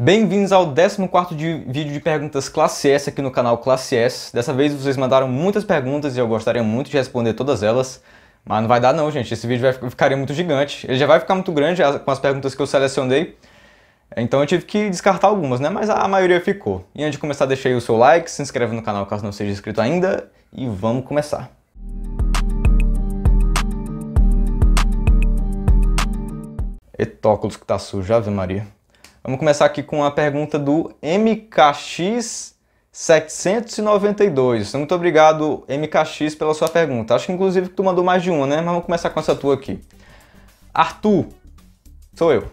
Bem-vindos ao 14º vídeo de perguntas Classe S aqui no canal Classe S. Dessa vez vocês mandaram muitas perguntas e eu gostaria muito de responder todas elas. Mas não vai dar não, gente. Esse vídeo ficaria muito gigante. Ele já vai ficar muito grande com as perguntas que eu selecionei. Então eu tive que descartar algumas, né? Mas a maioria ficou. E antes de começar, deixa aí o seu like, se inscreve no canal caso não seja inscrito ainda. E vamos começar. Eita, óculos que tá sujo, Ave Maria. Vamos começar aqui com a pergunta do MKX792. Muito obrigado, MKX, pela sua pergunta. Acho que inclusive que tu mandou mais de uma, né? Mas vamos começar com essa tua aqui. Arthur, sou eu.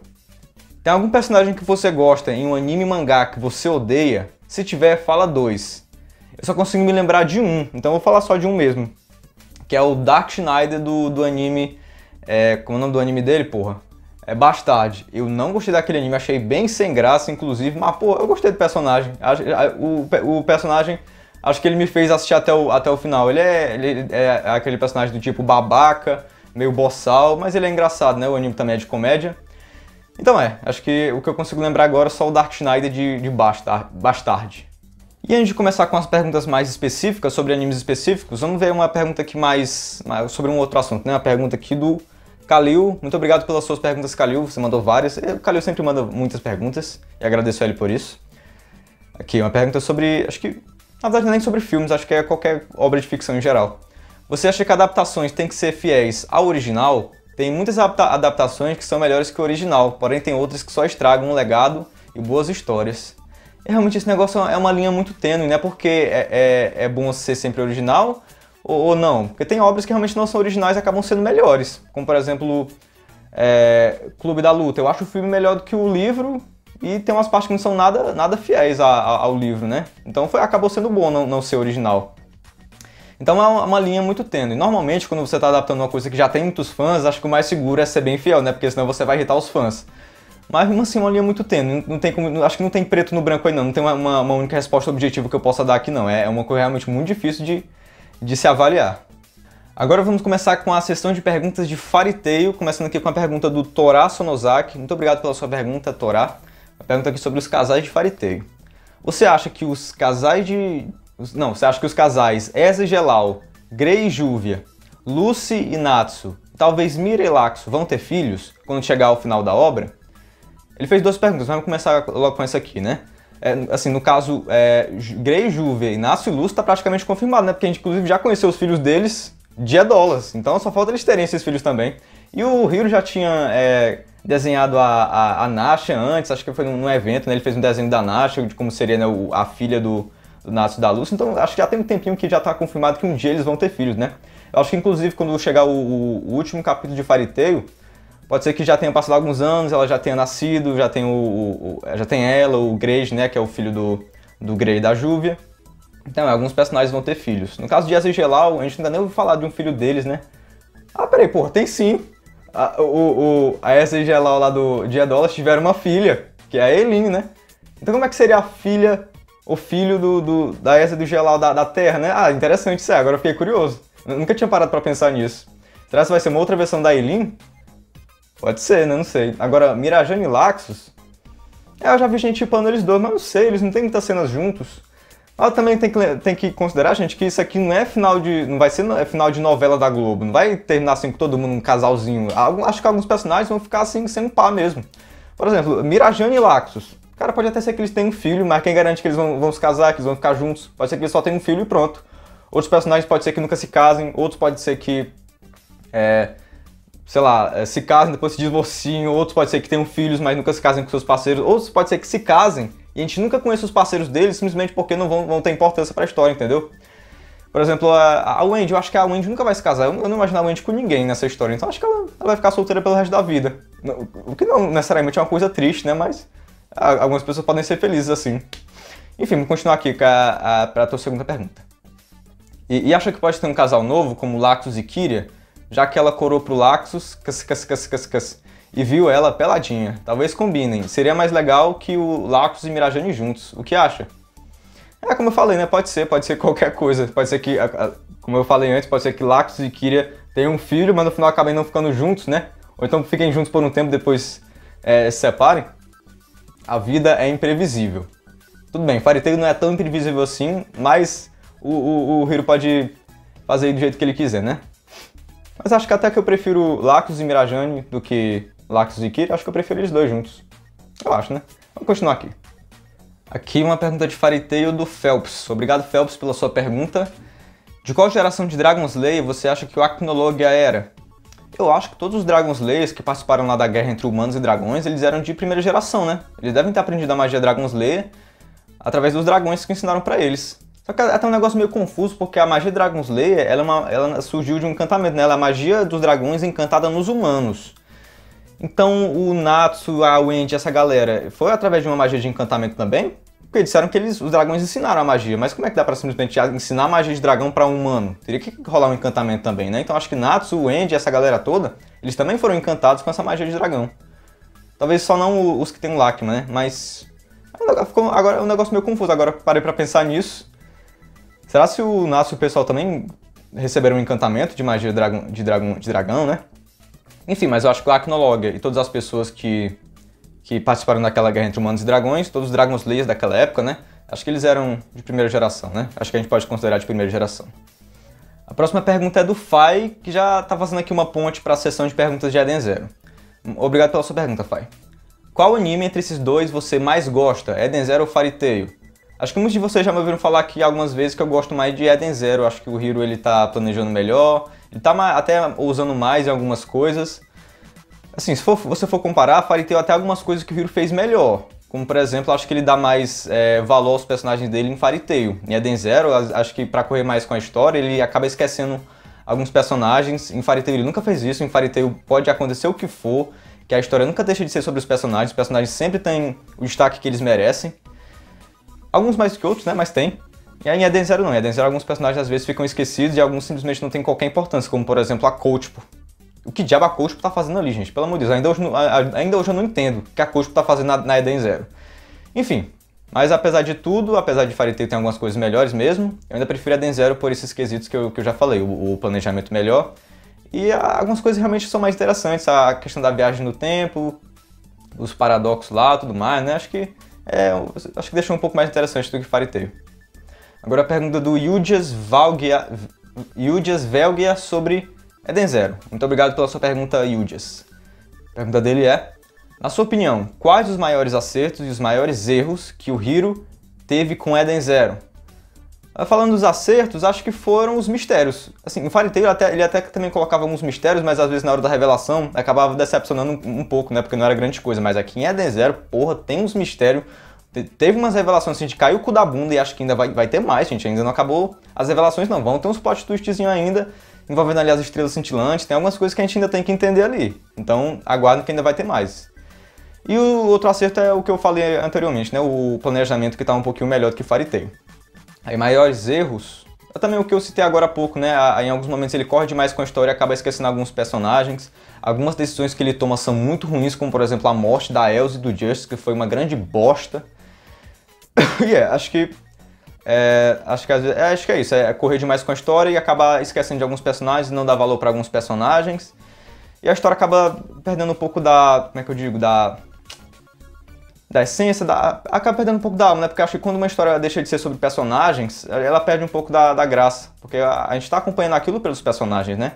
Tem algum personagem que você gosta em um anime mangá que você odeia? Se tiver, fala dois. Eu só consigo me lembrar de um, então eu vou falar só de um mesmo. Que é o Dark Schneider do anime... como é o nome do anime dele, porra? É Bastard. Eu não gostei daquele anime, achei bem sem graça, inclusive, mas, pô, eu gostei do personagem. O personagem, acho que ele me fez assistir até o final. Ele é aquele personagem do tipo babaca, meio boçal, mas ele é engraçado, né? O anime também é de comédia. Então acho que o que eu consigo lembrar agora é só o Dark Schneider de Bastard. E antes de começar com as perguntas mais específicas, sobre animes específicos, vamos ver uma pergunta aqui mais sobre um outro assunto, né? Uma pergunta aqui do Kalil. Muito obrigado pelas suas perguntas, Kalil. Você mandou várias. O Kalil sempre manda muitas perguntas e agradeço a ele por isso. Aqui, uma pergunta sobre... Acho que, na verdade, nem sobre filmes, acho que é qualquer obra de ficção em geral. Você acha que adaptações têm que ser fiéis ao original? Tem muitas adaptações que são melhores que o original, porém tem outras que só estragam um legado e boas histórias. E realmente esse negócio é uma linha muito tênue, né? Porque é bom ser sempre original ou não. Porque tem obras que realmente não são originais e acabam sendo melhores. Como, por exemplo, Clube da Luta. Eu acho o filme melhor do que o livro e tem umas partes que não são nada fiéis ao livro, né? Então acabou sendo bom não ser original. Então é uma linha muito tênue. Normalmente, quando você está adaptando uma coisa que já tem muitos fãs, acho que o mais seguro é ser bem fiel, né? Porque senão você vai irritar os fãs. Mas, mesmo assim, uma linha muito tênue. Acho que não tem preto no branco aí, não. Não tem uma única resposta objetiva que eu possa dar aqui, não. É uma coisa realmente muito difícil de se avaliar. Agora vamos começar com a sessão de perguntas de Fairy Tail, começando aqui com a pergunta do Torá Sonozaki. Muito obrigado pela sua pergunta, Torá. A pergunta aqui sobre os casais de Fairy Tail. Você acha que os casais Eza e Gelal, Grey e Júvia, Lucy e Natsu, talvez Mira e Laxo vão ter filhos quando chegar ao final da obra? Ele fez duas perguntas, vamos começar logo com essa aqui, né? Assim, no caso, Grey, Júvia e Natsu e Lucy tá praticamente confirmado, né? Porque a gente, inclusive, já conheceu os filhos deles de Edolas, então só falta eles terem esses filhos também. E o Hiro já tinha desenhado a Nasha antes, acho que foi num evento, né? Ele fez um desenho da Nasha, de como seria, né, a filha do Natsu e da Lucy, então acho que já tem um tempinho que já tá confirmado que um dia eles vão ter filhos, né? Eu acho que, inclusive, quando chegar o último capítulo de Fairy Tail, pode ser que já tenha passado alguns anos, ela já tenha nascido, já tem ela, o Grey, né, que é o filho do Grey e da Júvia. Então, alguns personagens vão ter filhos. No caso de Eza e Gelal, a gente ainda nem ouviu falar de um filho deles, né? Ah, peraí, porra, tem sim. A Eza e Gelal lá de Edolas tiveram uma filha, que é a Eileen, né? Então como é que seria a filha, o filho da Eza e do Gelal da Terra, né? Ah, interessante isso aí, agora eu fiquei curioso. Eu nunca tinha parado pra pensar nisso. Será que vai ser uma outra versão da Eileen? Pode ser, né? Não sei. Agora, Mirajane e Laxus... eu já vi gente chipando eles dois, mas não sei, eles não tem muitas cenas juntos. Mas também tem que considerar, gente, que isso aqui não é não vai ser final de novela da Globo. Não vai terminar assim com todo mundo um casalzinho. Acho que alguns personagens vão ficar assim, sem um par mesmo. Por exemplo, Mirajane e Laxus. Cara, pode até ser que eles tenham um filho, mas quem garante que eles vão se casar, que eles vão ficar juntos? Pode ser que eles só tenham um filho e pronto. Outros personagens pode ser que nunca se casem, outros pode ser que... sei lá, se casem, depois se divorciem, outros pode ser que tenham filhos, mas nunca se casem com seus parceiros, outros pode ser que se casem e a gente nunca conheça os parceiros deles simplesmente porque não vão ter importância pra história, entendeu? Por exemplo, a Wendy, eu acho que a Wendy nunca vai se casar, eu não imagino a Wendy com ninguém nessa história, então acho que ela vai ficar solteira pelo resto da vida. O que não necessariamente é uma coisa triste, né, mas algumas pessoas podem ser felizes assim. Enfim, vamos continuar aqui pra tua segunda pergunta. E acha que pode ter um casal novo, como Laxus e Kyria, já que ela corou pro Laxus e viu ela peladinha. Talvez combinem. Seria mais legal que o Laxus e Mirajane juntos. O que acha? Como eu falei, né? Pode ser qualquer coisa. Pode ser que, como eu falei antes, pode ser que Laxus e Kyria tenham um filho, mas no final acabem não ficando juntos, né? Ou então fiquem juntos por um tempo e depois se separem. A vida é imprevisível. Tudo bem, Fairy Tail não é tão imprevisível assim, mas o Hiro pode fazer do jeito que ele quiser, né? Mas acho que até que eu prefiro Lacus e Mirajane do que Lacus e Kira. Acho que eu prefiro eles dois juntos. Eu acho, né? Vamos continuar aqui. Aqui uma pergunta de Fairy Tail do Phelps. Obrigado, Phelps, pela sua pergunta. De qual geração de Dragon Slayer você acha que o Acnologia era? Eu acho que todos os Dragon Slayers que participaram lá da guerra entre humanos e dragões, eles eram de primeira geração, né? Eles devem ter aprendido a magia Dragon Slayer através dos dragões que ensinaram pra eles. Só que é até um negócio meio confuso, porque a magia Dragon Slayer, ela surgiu de um encantamento, né? Ela é a magia dos dragões encantada nos humanos. Então o Natsu, a Wendy, essa galera, foi através de uma magia de encantamento também? Porque disseram que os dragões ensinaram a magia, mas como é que dá pra simplesmente ensinar a magia de dragão pra um humano? Teria que rolar um encantamento também, né? Então acho que Natsu, Wendy, essa galera toda, eles também foram encantados com essa magia de dragão. Talvez só não os que tem o Lakma, né? Mas agora é um negócio meio confuso, agora parei pra pensar nisso. Será se o Natsu e o pessoal também receberam um encantamento de magia de dragão, né? Enfim, mas eu acho que o Acnologia e todas as pessoas que participaram daquela guerra entre humanos e dragões, todos os Dragon Slayers daquela época, né? Acho que eles eram de primeira geração, né? Acho que a gente pode considerar de primeira geração. A próxima pergunta é do Fai, que já tá fazendo aqui uma ponte para a sessão de perguntas de Eden Zero. Obrigado pela sua pergunta, Fai. Qual anime entre esses dois você mais gosta, Eden Zero ou Fairy Tail? Acho que muitos de vocês já me ouviram falar aqui algumas vezes que eu gosto mais de Eden Zero. Acho que o Hiro ele tá planejando melhor, ele tá até usando mais em algumas coisas. Assim, se você for comparar, Fairy Tail até algumas coisas que o Hiro fez melhor. Como, por exemplo, acho que ele dá mais valor aos personagens dele em Fairy Tail. Em Eden Zero, acho que pra correr mais com a história, ele acaba esquecendo alguns personagens. Em Fairy Tail ele nunca fez isso. Em Fairy Tail pode acontecer o que for, que a história nunca deixa de ser sobre os personagens sempre têm o destaque que eles merecem. Alguns mais que outros, né? Mas tem. E aí em Eden Zero não. Em Eden Zero alguns personagens às vezes ficam esquecidos e alguns simplesmente não têm qualquer importância, como por exemplo a Kochpo. O que diabo a Kochpo tá fazendo ali, gente? Pelo amor de Deus, ainda hoje eu não entendo o que a Kochpo tá fazendo na Eden Zero. Enfim, mas apesar de tudo, apesar de Fairy Tail ter algumas coisas melhores mesmo, eu ainda prefiro Eden Zero por esses quesitos que eu já falei, o planejamento melhor. E algumas coisas realmente são mais interessantes, a questão da viagem no tempo, os paradoxos lá, tudo mais, né? Acho que deixou um pouco mais interessante do que Fairy Tail. Agora a pergunta do Yudias Velgia sobre Eden Zero. Muito obrigado pela sua pergunta, Yudias. A pergunta dele é: na sua opinião, quais os maiores acertos e os maiores erros que o Hiro teve com Eden Zero? Falando dos acertos, acho que foram os mistérios. Assim, em Fairy Tail ele até também colocava alguns mistérios, mas às vezes na hora da revelação acabava decepcionando um pouco, né? Porque não era grande coisa. Mas aqui em Eden Zero, porra, tem uns mistérios. Teve umas revelações assim, de cair o cu da bunda e acho que ainda vai ter mais, gente. Ainda não acabou as revelações, não. Vão ter uns plot twistzinhos ainda, envolvendo ali as estrelas cintilantes. Tem algumas coisas que a gente ainda tem que entender ali. Então, aguardem que ainda vai ter mais. E o outro acerto é o que eu falei anteriormente, né? O planejamento que tá um pouquinho melhor do que Fairy Tail. Aí, maiores erros, é também o que eu citei agora há pouco, né? Em alguns momentos ele corre demais com a história e acaba esquecendo alguns personagens. Algumas decisões que ele toma são muito ruins, como por exemplo a morte da Elze e do Justice, que foi uma grande bosta. E acho que é isso, é correr demais com a história e acabar esquecendo de alguns personagens, não dar valor para alguns personagens. E a história acaba perdendo um pouco como é que eu digo, da essência, acaba perdendo um pouco da alma, né? Porque acho que quando uma história deixa de ser sobre personagens, ela perde um pouco da graça. Porque a gente tá acompanhando aquilo pelos personagens, né?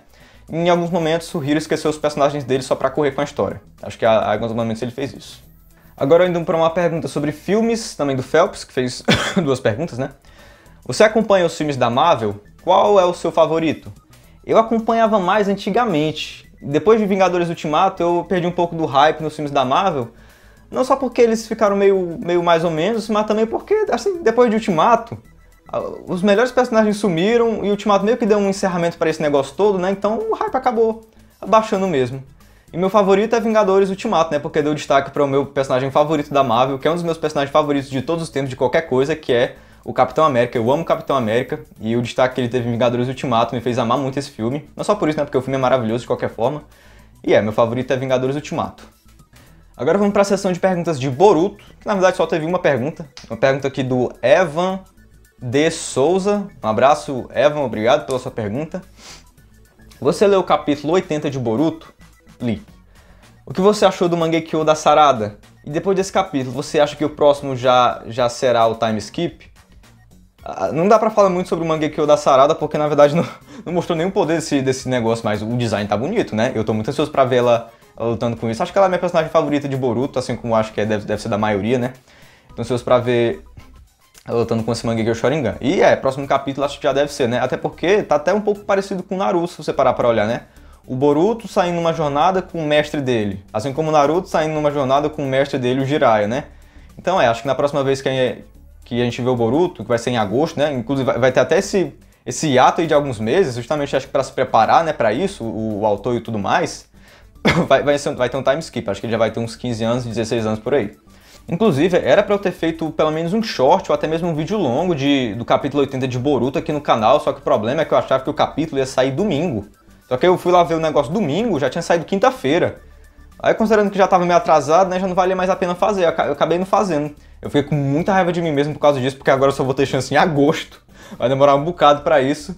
E em alguns momentos o Hiro esqueceu os personagens dele só pra correr com a história. Acho que em alguns momentos ele fez isso. Agora indo para uma pergunta sobre filmes, também do Phelps, que fez duas perguntas, né? Você acompanha os filmes da Marvel? Qual é o seu favorito? Eu acompanhava mais antigamente. Depois de Vingadores Ultimato, eu perdi um pouco do hype nos filmes da Marvel. Não só porque eles ficaram meio mais ou menos, mas também porque, assim, depois de Ultimato, os melhores personagens sumiram e Ultimato meio que deu um encerramento para esse negócio todo, né? Então o hype acabou abaixando mesmo. E meu favorito é Vingadores Ultimato, né? Porque deu destaque para o meu personagem favorito da Marvel, que é um dos meus personagens favoritos de todos os tempos, de qualquer coisa, que é o Capitão América. Eu amo o Capitão América e o destaque que ele teve em Vingadores Ultimato me fez amar muito esse filme. Não só por isso, né? Porque o filme é maravilhoso de qualquer forma. E meu favorito é Vingadores Ultimato. Agora vamos para a sessão de perguntas de Boruto, que na verdade só teve uma pergunta aqui do Evan de Souza. Um abraço, Evan, obrigado pela sua pergunta. Você leu o capítulo 80 de Boruto? Li. O que você achou do Mangekyo da Sarada? E depois desse capítulo, você acha que o próximo já será o time skip? Não dá pra falar muito sobre o Mangekyo da Sarada, porque na verdade não mostrou nenhum poder desse negócio, mas o design tá bonito, né? Eu tô muito ansioso pra ver ela lutando com isso. Acho que ela é a minha personagem favorita de Boruto, assim como acho que deve ser da maioria, né? Tô ansioso pra ver ela lutando com esse Mangekyo Sharingan. E próximo capítulo acho que já deve ser, né? Até porque tá até um pouco parecido com o Naruto, se você parar pra olhar, né? O Boruto saindo numa jornada com o mestre dele, assim como o Naruto saindo numa jornada com o mestre dele, o Jiraiya, né? Então acho que na próxima vez que a gente vê o Boruto, que vai ser em agosto, né? Inclusive vai ter até esse hiato aí de alguns meses, justamente acho que para se preparar, né, para isso, o autor e tudo mais, vai ter um time skip, acho que ele já vai ter uns 15 anos, 16 anos por aí. Inclusive, era para eu ter feito pelo menos um short ou até mesmo um vídeo longo do capítulo 80 de Boruto aqui no canal, só que o problema é que eu achava que o capítulo ia sair domingo. Só que eu fui lá ver o negócio domingo, já tinha saído quinta-feira. Aí, considerando que já estava meio atrasado, né, já não valia mais a pena fazer, eu acabei não fazendo. Eu fiquei com muita raiva de mim mesmo por causa disso, porque agora eu só vou ter chance em agosto. Vai demorar um bocado pra isso.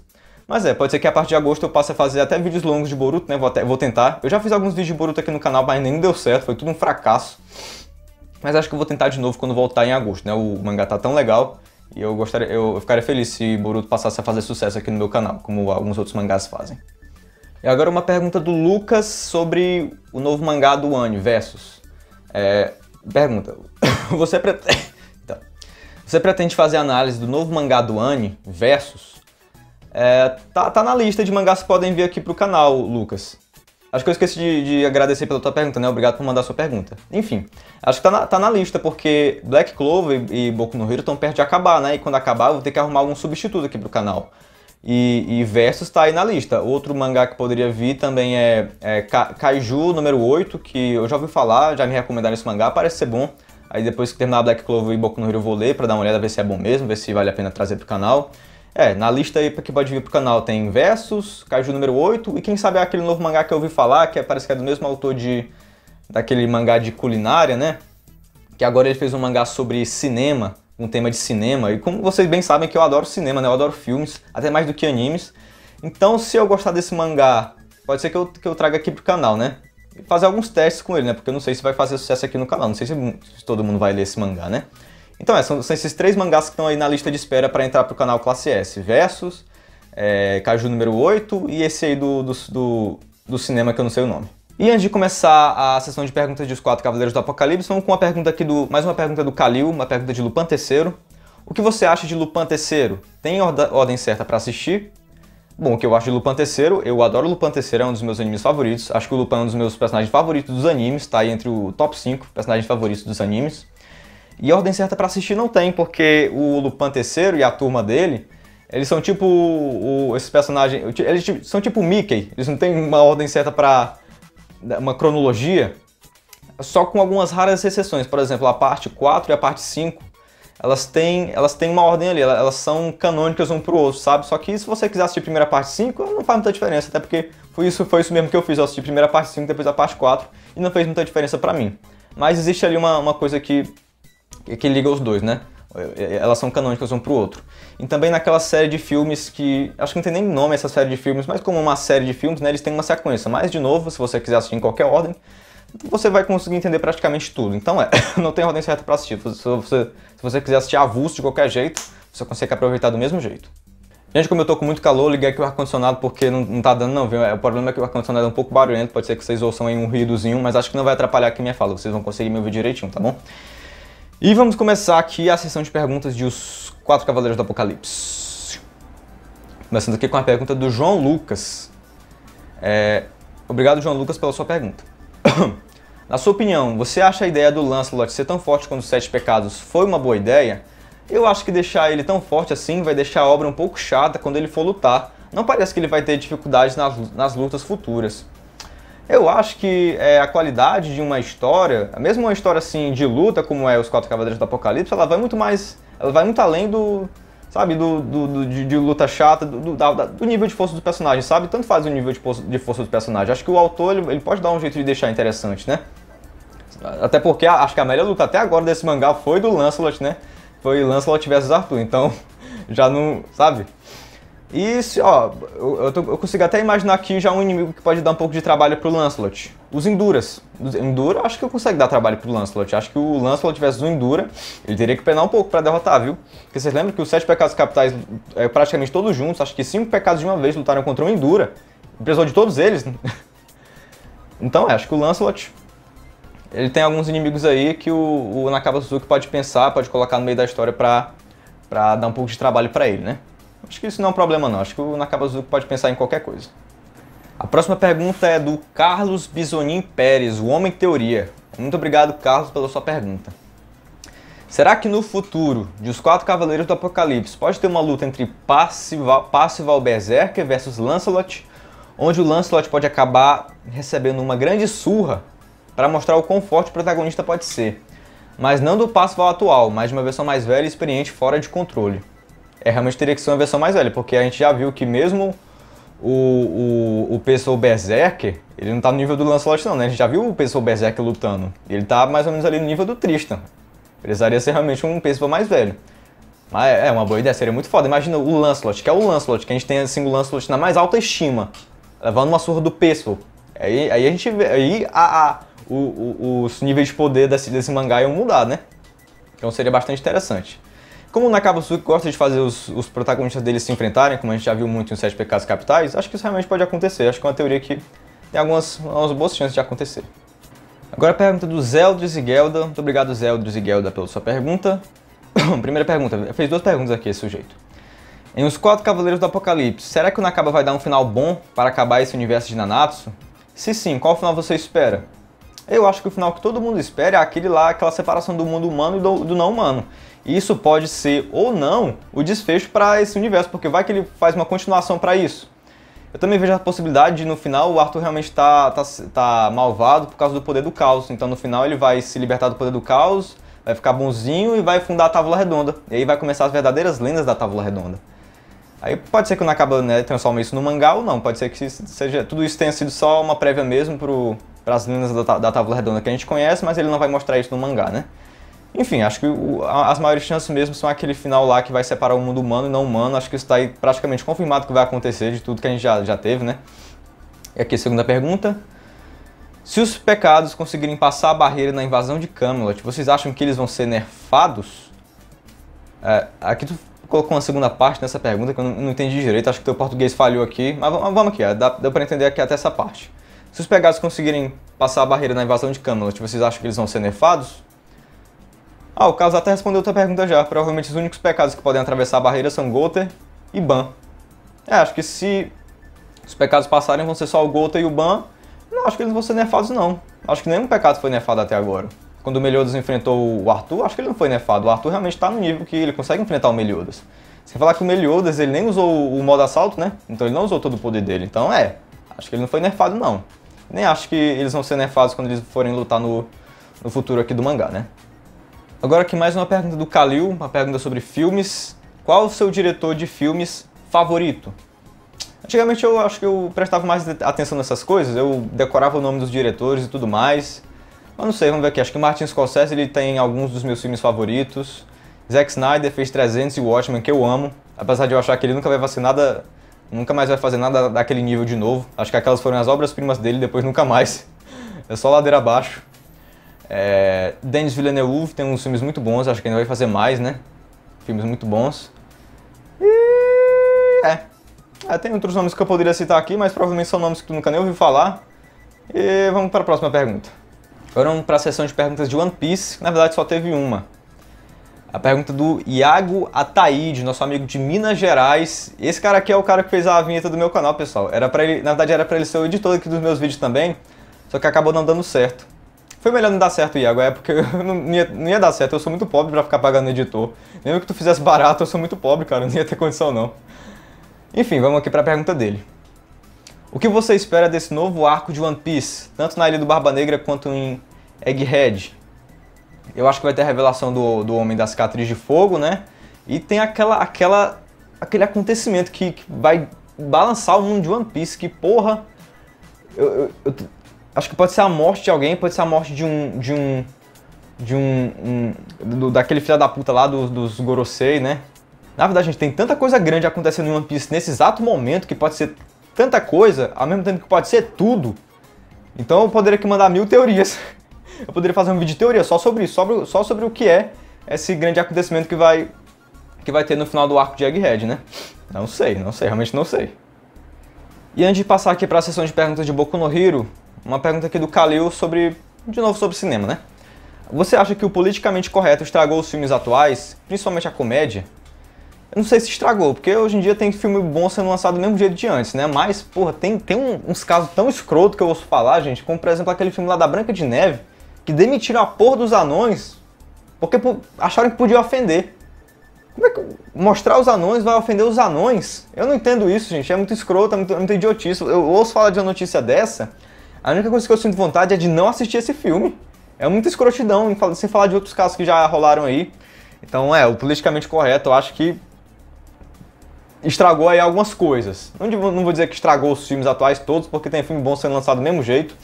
Mas pode ser que a partir de agosto eu passe a fazer até vídeos longos de Boruto, né, vou tentar. Eu já fiz alguns vídeos de Boruto aqui no canal, mas nem deu certo, foi tudo um fracasso. Mas acho que eu vou tentar de novo quando voltar em agosto, né, o mangá tá tão legal. E eu ficaria feliz se Boruto passasse a fazer sucesso aqui no meu canal, como alguns outros mangás fazem. E agora uma pergunta do Lucas sobre o novo mangá do Ani, Versus. Pergunta, você pretende fazer análise do novo mangá do Ani, Versus? Tá na lista de mangás que podem vir aqui pro canal, Lucas. Acho que eu esqueci de agradecer pela tua pergunta, né? Obrigado por mandar a sua pergunta. Enfim, acho que tá na lista, porque Black Clover e Boku no Hero estão perto de acabar, né? E quando acabar eu vou ter que arrumar algum substituto aqui pro canal. E Versus tá aí na lista. Outro mangá que poderia vir também é Kaiju número 8, que eu já ouvi falar, já me recomendaram esse mangá, parece ser bom. Aí depois que terminar Black Clover e Boku no Hero eu vou ler pra dar uma olhada, ver se é bom mesmo, ver se vale a pena trazer pro canal. Na lista aí que pode vir pro canal tem Versus, Kaiju número 8 e quem sabe é aquele novo mangá que eu ouvi falar, que parece que é do mesmo autor daquele mangá de culinária, né? Que agora ele fez um mangá sobre cinema, um tema de cinema, e como vocês bem sabem que eu adoro cinema, né? Eu adoro filmes, até mais do que animes. Então se eu gostar desse mangá, pode ser que eu traga aqui pro canal, né? E fazer alguns testes com ele, né? Porque eu não sei se vai fazer sucesso aqui no canal, não sei se todo mundo vai ler esse mangá, né? Então são esses 3 mangás que estão aí na lista de espera para entrar pro canal Classe S. Versus, Kaiju número 8 e esse aí do cinema que eu não sei o nome. E antes de começar a sessão de perguntas dos 4 Cavaleiros do Apocalipse, vamos com uma pergunta aqui mais uma pergunta do Kalil, uma pergunta de Lupin III. O que você acha de Lupin III? Tem ordem certa para assistir? Bom, o que eu acho de Lupin III, eu adoro Lupin III, é um dos meus animes favoritos. Acho que o Lupin é um dos meus personagens favoritos dos animes, tá aí entre o top 5 personagens favoritos dos animes. E ordem certa pra assistir não tem, porque o Lupin III e a turma dele, eles são tipo esses personagens, eles são tipo o Mickey, eles não têm uma ordem certa pra uma cronologia, só com algumas raras exceções. Por exemplo, a parte 4 e a parte 5, elas têm uma ordem ali, elas são canônicas um pro outro, sabe? Só que se você quiser assistir a primeira parte 5, não faz muita diferença, até porque foi isso mesmo que eu fiz, eu assisti a primeira parte 5, depois a parte 4, e não fez muita diferença pra mim. Mas existe ali uma coisa que liga os dois, né? Elas são canônicas um pro outro. E também naquela série de filmes que... acho que não tem nem nome essa série de filmes, mas como uma série de filmes, né, eles têm uma sequência. Mas, de novo, se você quiser assistir em qualquer ordem, você vai conseguir entender praticamente tudo. Então não tem ordem certa pra assistir. Se você quiser assistir avulso de qualquer jeito, você consegue aproveitar do mesmo jeito. Gente, como eu tô com muito calor, liguei aqui o ar-condicionado porque não tá dando não, viu? O problema é que o ar-condicionado é um pouco barulhento, pode ser que vocês ouçam aí um ruídozinho, mas acho que não vai atrapalhar aqui minha fala, vocês vão conseguir me ouvir direitinho, tá bom? E vamos começar aqui a sessão de perguntas de Os 4 Cavaleiros do Apocalipse. Começando aqui com a pergunta do João Lucas. Obrigado, João Lucas, pela sua pergunta. Na sua opinião, você acha a ideia do Lancelot ser tão forte quanto os 7 pecados foi uma boa ideia? Eu acho que deixar ele tão forte assim vai deixar a obra um pouco chata quando ele for lutar. Não parece que ele vai ter dificuldades nas lutas futuras. Eu acho que a qualidade de uma história, mesmo uma história assim de luta como é Os 4 Cavaleiros do Apocalipse, ela vai muito além de luta chata, do nível de força do personagem, sabe? Tanto faz o nível de força do personagem. Acho que o autor ele pode dar um jeito de deixar interessante, né? Até porque acho que a melhor luta até agora desse mangá foi do Lancelot, né? Foi Lancelot versus Arthur, então já não, sabe? E, ó, eu consigo até imaginar aqui já um inimigo que pode dar um pouco de trabalho pro Lancelot. Os Enduras. Endura, acho que eu consigo dar trabalho pro Lancelot. Acho que o Lancelot versus o Endura, ele teria que penar um pouco pra derrotar, viu? Porque vocês lembram que os 7 pecados capitais, praticamente todos juntos, acho que 5 pecados de uma vez lutaram contra o Endura. Precisou de todos eles. Então, acho que o Lancelot, ele tem alguns inimigos aí que o Nakaba Suzuki pode pensar, pode colocar no meio da história pra dar um pouco de trabalho pra ele, né? Acho que isso não é um problema não, acho que o Nakaba Suzuki pode pensar em qualquer coisa. A próxima pergunta é do Carlos Bisonin Pérez, o Homem Teoria. Muito obrigado, Carlos, pela sua pergunta. Será que no futuro, de Os Quatro Cavaleiros do Apocalipse, pode ter uma luta entre Parcival Berserker versus Lancelot, onde o Lancelot pode acabar recebendo uma grande surra para mostrar o quão forte o protagonista pode ser, mas não do Parcival atual, mas de uma versão mais velha e experiente fora de controle? Realmente teria que ser uma versão mais velha, porque a gente já viu que mesmo o Pessoa Berserker, ele não tá no nível do Lancelot não, né? A gente já viu o Pessoa Berserker lutando, ele tá mais ou menos ali no nível do Tristan. Precisaria ser realmente um Pessoa mais velho. Mas é uma boa ideia, seria muito foda. Imagina o Lancelot, que é o Lancelot, que a gente tem assim o Lancelot na mais alta estima, levando uma surra do Pessoa. Aí a gente vê, aí os níveis de poder desse mangá iam mudar, né? Então seria bastante interessante. Como o Nakaba Suzuki gosta de fazer os protagonistas dele se enfrentarem, como a gente já viu muito em 7 Pecados Capitais, acho que isso realmente pode acontecer. Acho que é uma teoria que tem algumas boas chances de acontecer. Agora a pergunta do Zeldris Gelda. Muito obrigado, Zeldris Gelda, pela sua pergunta. Primeira pergunta, fez 2 perguntas aqui esse sujeito. Em Os Quatro Cavaleiros do Apocalipse, será que o Nakaba vai dar um final bom para acabar esse universo de Nanatsu? Se sim, qual final você espera? Eu acho que o final que todo mundo espera é aquele lá, aquela separação do mundo humano e do não humano. E isso pode ser ou não o desfecho para esse universo, porque vai que ele faz uma continuação para isso. Eu também vejo a possibilidade de no final o Arthur realmente tá malvado por causa do poder do caos. Então no final ele vai se libertar do poder do caos, vai ficar bonzinho e vai fundar a Távola Redonda. E aí vai começar as verdadeiras lendas da Távola Redonda. Aí pode ser que o Nakaba, né, transforme isso no mangá ou não. Pode ser que tudo isso tenha sido só uma prévia mesmo para as lendas da Távola Redonda que a gente conhece, mas ele não vai mostrar isso no mangá, né? Enfim, acho que as maiores chances mesmo são aquele final lá que vai separar o mundo humano e não humano. Acho que isso está aí praticamente confirmado que vai acontecer de tudo que a gente já teve, né? E aqui a segunda pergunta. Se os pecados conseguirem passar a barreira na invasão de Camelot, vocês acham que eles vão ser nerfados? Aqui tu colocou uma segunda parte nessa pergunta que eu não entendi direito. Acho que teu português falhou aqui, mas vamos aqui, deu para entender aqui até essa parte. Se os pecados conseguirem passar a barreira na invasão de Camelot, vocês acham que eles vão ser nerfados? O Carlos até respondeu outra pergunta já. Provavelmente os únicos pecados que podem atravessar a barreira são Gowther e Ban. Acho que se os pecados passarem vão ser só o Gowther e o Ban. Não, acho que eles não vão ser nerfados não. Acho que nenhum pecado foi nerfado até agora. Quando o Meliodas enfrentou o Arthur, acho que ele não foi nerfado. O Arthur realmente está no nível que ele consegue enfrentar o Meliodas. Sem falar que o Meliodas, ele nem usou o modo assalto, né? Então ele não usou todo o poder dele. Então acho que ele não foi nerfado não. Nem acho que eles vão ser nerfados quando eles forem lutar no futuro aqui do mangá, né? Agora aqui mais uma pergunta do Kalil, uma pergunta sobre filmes. Qual o seu diretor de filmes favorito? Antigamente eu acho que eu prestava mais atenção nessas coisas, eu decorava o nome dos diretores e tudo mais. Mas não sei, vamos ver aqui, acho que o Martin Scorsese ele tem alguns dos meus filmes favoritos. Zack Snyder fez 300 e Watchmen, que eu amo. Apesar de eu achar que ele nunca mais vai fazer nada daquele nível de novo. Acho que aquelas foram as obras-primas dele, depois nunca mais. É só ladeira abaixo. Denis Villeneuve tem uns filmes muito bons, acho que ainda vai fazer mais, né? Filmes muito bons. E tem outros nomes que eu poderia citar aqui, mas provavelmente são nomes que tu nunca nem ouviu falar. E vamos para a próxima pergunta. Agora vamos para a sessão de perguntas de One Piece, na verdade só teve uma. A pergunta do Iago Ataíde, nosso amigo de Minas Gerais. Esse cara aqui é o cara que fez a vinheta do meu canal, pessoal. Na verdade era para ele ser o editor aqui dos meus vídeos também, só que acabou não dando certo. Foi melhor não dar certo, Iago, porque não ia dar certo, eu sou muito pobre pra ficar pagando editor. Mesmo que tu fizesse barato, eu sou muito pobre, cara, não ia ter condição não. Enfim, vamos aqui pra pergunta dele. O que você espera desse novo arco de One Piece, tanto na Ilha do Barba Negra quanto em Egghead? Eu acho que vai ter a revelação do Homem da Cicatriz de Fogo, né? E tem aquele acontecimento que vai balançar o mundo de One Piece, que porra... Acho que pode ser a morte de alguém, pode ser a morte daquele filho da puta lá, dos Gorosei, né? Na verdade, a gente tem tanta coisa grande acontecendo em One Piece nesse exato momento, que pode ser tanta coisa, ao mesmo tempo que pode ser tudo. Então eu poderia aqui mandar 1000 teorias. Eu poderia fazer um vídeo de teoria só sobre isso, só sobre o que é esse grande acontecimento que vai ter no final do arco de Egghead, né? Não sei, realmente não sei. E antes de passar aqui para a sessão de perguntas de Boku no Hero, uma pergunta aqui do Kalil de novo sobre cinema, né? Você acha que o politicamente correto estragou os filmes atuais, principalmente a comédia? Eu não sei se estragou, porque hoje em dia tem filme bom sendo lançado do mesmo jeito de antes, né? Mas, porra, tem uns casos tão escroto que eu ouço falar, gente, como por exemplo aquele filme lá da Branca de Neve, que demitiram a porra dos anões porque acharam que podia ofender. Como é que mostrar os anões vai ofender os anões? Eu não entendo isso, gente. É muito escroto, é muito idiotice. Eu ouço falar de uma notícia dessa, a única coisa que eu sinto vontade é de não assistir esse filme. É muita escrotidão, sem falar de outros casos que já rolaram aí. Então, o politicamente correto, eu acho que estragou aí algumas coisas. Não vou dizer que estragou os filmes atuais todos, porque tem filme bom sendo lançado do mesmo jeito,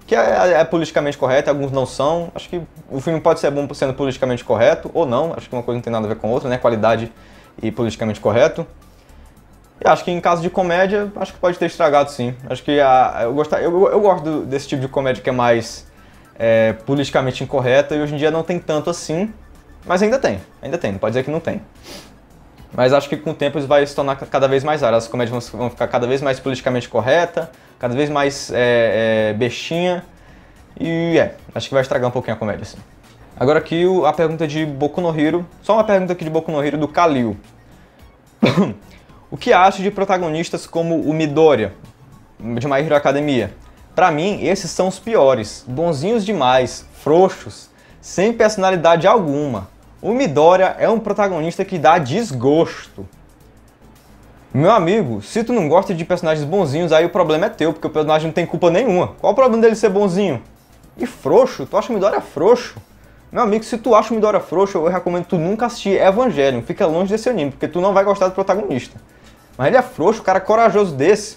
que é politicamente correto, alguns não são. Acho que o filme pode ser bom sendo politicamente correto, ou não. Acho que uma coisa não tem nada a ver com a outra, né? Qualidade e politicamente correto. E acho que em caso de comédia, acho que pode ter estragado sim. Acho que eu gosto desse tipo de comédia que é mais politicamente incorreta, e hoje em dia não tem tanto assim, mas ainda tem, não pode dizer que não tem. Mas acho que com o tempo isso vai se tornar cada vez mais raro. As comédias vão ficar cada vez mais politicamente correta, cada vez mais bestinha. E acho que vai estragar um pouquinho a comédia, assim. Agora aqui a pergunta de Boku no Hero. Só uma pergunta aqui de Boku no Hero do Kalil. O que acha de protagonistas como o Midoriya, de My Hero Academia? Pra mim, esses são os piores. Bonzinhos demais, frouxos, sem personalidade alguma. O Midoriya é um protagonista que dá desgosto. Meu amigo, se tu não gosta de personagens bonzinhos, aí o problema é teu, porque o personagem não tem culpa nenhuma. Qual o problema dele ser bonzinho? E frouxo? Tu acha o Midoriya frouxo? Meu amigo, se tu acha o Midoriya frouxo, eu recomendo tu nunca assistir Evangelion. Fica longe desse anime, porque tu não vai gostar do protagonista. Mas ele é frouxo, um cara corajoso desse.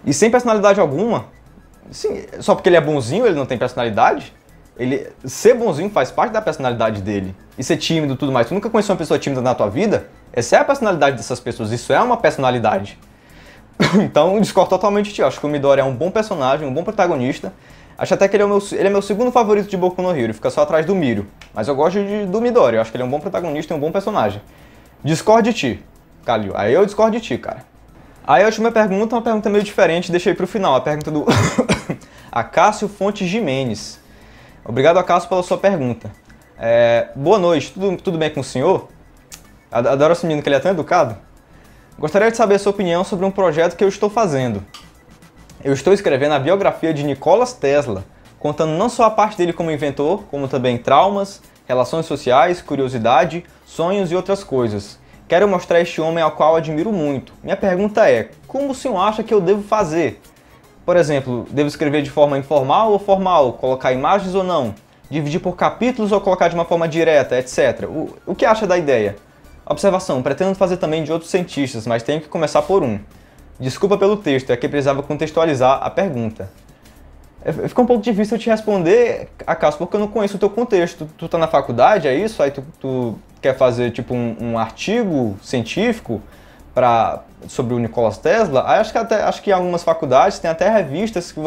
E sem personalidade alguma. Sim, só porque ele é bonzinho, ele não tem personalidade? Ser bonzinho faz parte da personalidade dele. E ser tímido e tudo mais. Tu nunca conheceu uma pessoa tímida na tua vida? Essa é a personalidade dessas pessoas. Isso é uma personalidade. Então, eu discordo totalmente de ti. Acho que o Midoriya é um bom personagem, um bom protagonista. Acho até que ele é meu segundo favorito de Boku no Hero. Ele fica só atrás do Miro. Mas eu gosto do Midoriya. Eu acho que ele é um bom protagonista e um bom personagem. Discordo de ti, Kalil. Aí eu discordo de ti, cara. Aí a última pergunta é uma pergunta meio diferente. Deixei pro final. A pergunta do Acácio Fontes Jimenez. Obrigado, Acácio, pela sua pergunta. Boa noite, tudo bem com o senhor? Adoro esse menino, que ele é tão educado. Gostaria de saber a sua opinião sobre um projeto que eu estou fazendo. Eu estou escrevendo a biografia de Nikola Tesla, contando não só a parte dele como inventor, como também traumas, relações sociais, curiosidade, sonhos e outras coisas. Quero mostrar este homem ao qual admiro muito. Minha pergunta é, como o senhor acha que eu devo fazer? Por exemplo, devo escrever de forma informal ou formal? Colocar imagens ou não? Dividir por capítulos ou colocar de uma forma direta, etc. O que acha da ideia? Observação, pretendo fazer também de outros cientistas, mas tenho que começar por um. Desculpa pelo texto, é que precisava contextualizar a pergunta. Fica um pouco difícil eu te responder, Acácio, porque eu não conheço o teu contexto. Tu tá na faculdade, é isso? Aí tu quer fazer tipo um artigo científico sobre o Nikola Tesla? Aí acho que em algumas faculdades tem até revistas que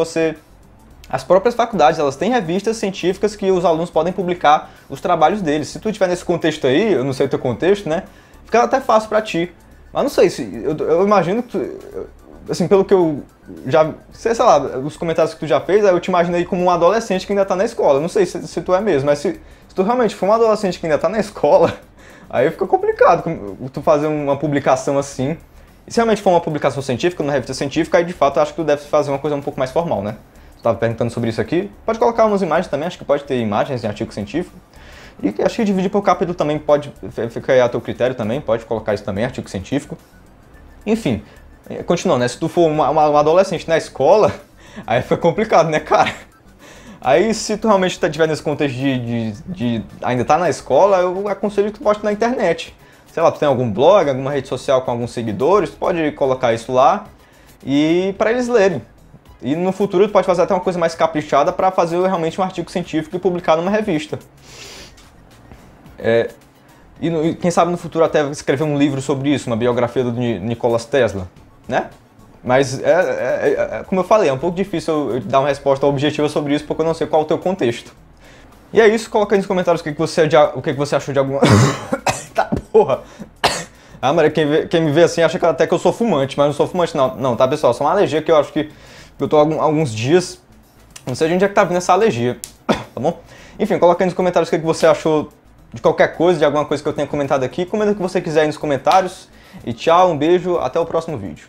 as próprias faculdades, elas têm revistas científicas que os alunos podem publicar os trabalhos deles. Se tu estiver nesse contexto aí, eu não sei o teu contexto, né? Fica até fácil pra ti. Mas não sei, eu imagino que tu, assim, pelo que eu já, sei lá, os comentários que tu já fez, eu te imagino aí como um adolescente que ainda tá na escola. Não sei se tu é mesmo, mas se tu realmente for um adolescente que ainda tá na escola, aí fica complicado tu fazer uma publicação assim. E se realmente for uma publicação científica, numa revista científica, aí de fato eu acho que tu deve fazer uma coisa um pouco mais formal, né? Tu estava perguntando sobre isso aqui. Pode colocar umas imagens também, acho que pode ter imagens em artigo científico. E acho que dividir por capítulo também pode ficar aí a teu critério também, pode colocar isso também, artigo científico. Enfim, continuando, né? Se tu for uma adolescente na escola, aí fica complicado, né, cara? Aí se tu realmente estiver nesse contexto de ainda tá na escola, eu aconselho que tu poste na internet. Sei lá, tu tem algum blog, alguma rede social com alguns seguidores, tu pode colocar isso lá e para eles lerem. E no futuro tu pode fazer até uma coisa mais caprichada para fazer realmente um artigo científico e publicar numa revista. E quem sabe no futuro até escrever um livro sobre isso, uma biografia do Nikola Tesla, né? Mas, como eu falei, é um pouco difícil eu dar uma resposta objetiva sobre isso, porque eu não sei qual é o teu contexto. E é isso, coloca aí nos comentários o que você achou de alguma... Tá, porra! Ah, Maria, quem me vê assim acha que até que eu sou fumante, mas não sou fumante não. Não, tá, pessoal? Só uma alergia que eu acho que eu tô há alguns dias... Não sei de onde é que tá vindo essa alergia, tá bom? Enfim, coloca aí nos comentários o que você achou de qualquer coisa, de alguma coisa que eu tenha comentado aqui. Comenta o que você quiser aí nos comentários. E tchau, um beijo, até o próximo vídeo.